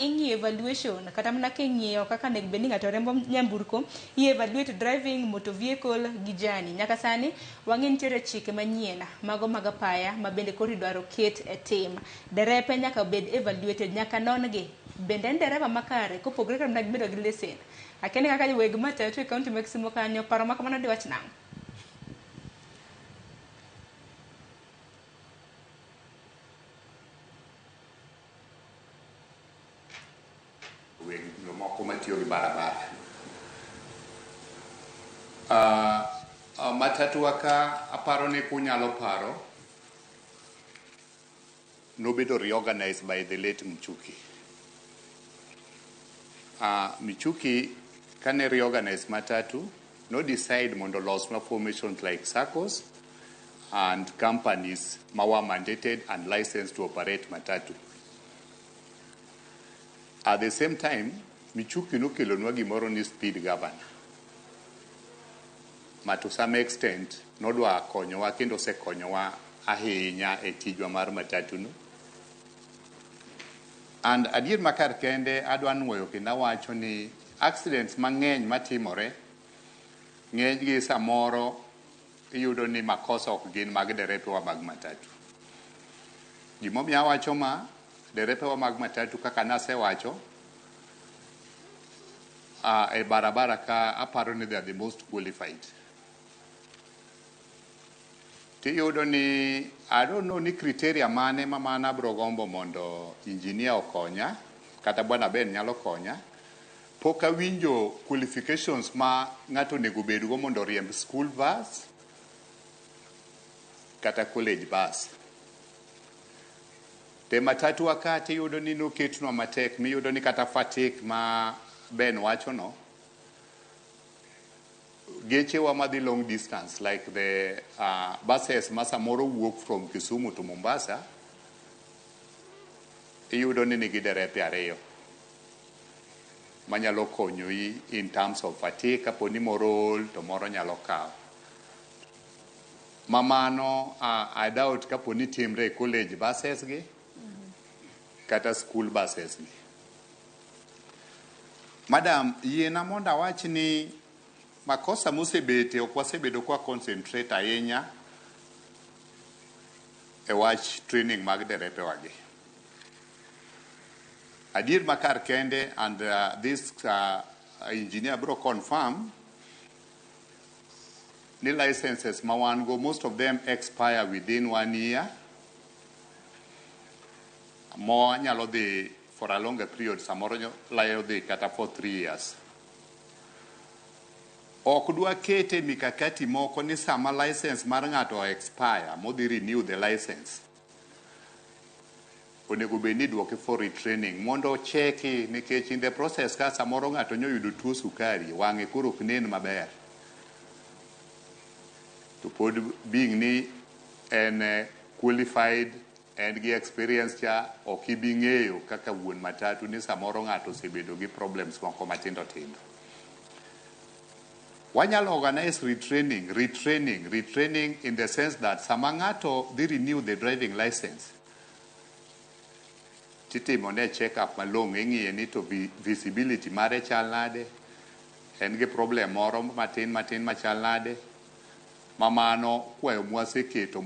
ing'i evaluation kata mana king'iyo kaka nego bed ni ng'ato rembo nyamburko i evaluate driving motor vehicle gi jani. Nyaka sani wang'e nitiere chike manyien mago mag apaya ma bende koro idwaro ket e tim. Derepe nyaka bed evaluated, nyaka non gi bende en dereva makare kopogore kod mana bedo gi lesen. Akiani kaka weg matatu e kaunti ma Kisumo kanyo paro ma kamano diwach nang'o? Moko matiyo gi barabara. Matatu ka aparo ni kunyalo paro nobedo reorganized by the late Michuki. Michuki kane reorganize Matatu no decide mondo los formations like SACCOs and companies ma were mandated and licensed to operate Matatu. At the same time, Michuki nokelonwa gimoro ni speed governor. Ma to some extent nodwa konyowa kendo osekonyowa ahinya e tijwa mar matatu no. And adier makar kende adwa nuoyo kendo awacho ni accidents mang'eny matimore ng'eny gi samoro iyudo ni makosa ok gin mag derepe wa mag matatu. Gimomiyo awacho ma derepe wa mag matatu kaka nasewacho e barabara ka aparo ni they are the most qualified. Tiyudo ni I don't know ni criteria mane ma mana bro gombo mondo engineer okonya kata bwana Ben nyalo konya. Pok awinjo qualifications ma ng'ato nego bedgo mondo riemb school bus kata college bus. Te matatu wakati yudo ni noketnwa matek, miyudo ni kata fatigue ma Ben wacho no. Geche wa madhi long distance like the buses ma samoro wuok from Kisumu to Mombasa, iyudo ni nigi derepe ariyo manyalo konyo in terms of fatigue kapo ni moro ol to moro nyalo kawo. Mamano I doubt kapo ni timre college buses gi kata school buses gi. Madam, yiena mondo awach ni makosa mosebete ok wasebedo kwa concentrate ahinya e wach training mag derepe wagi. Adier makar kende and this engineer bro confirm ni licenses ma wan go most of them expire within 1 year. Mo nyalo dhi for a longer period, samoro layo dhi kata for 3 years. Ok dwa kete mikakati moko ni sama license mar ng'ato expire modhi renew the license. Onego bed ni duoke for retraining mondo cheki nikech in the process ka samoro ng'ato nyoyudo tuo sukari wang'e koro ok nen maber. To pod being ni en qualified and gi experience cha ok ibi ng'eyo kaka wuon matatu ni samoro ng'ato osebedo gi problems moko matindo tindo. Wanyalo organize retraining in the sense that sama ng'ato dhi renew the driving license titimo ne check up malong'o, ing'iye ni to visibility mare chal nade, en gi problem moro matin machal nade, mamano kwayo mwaseketo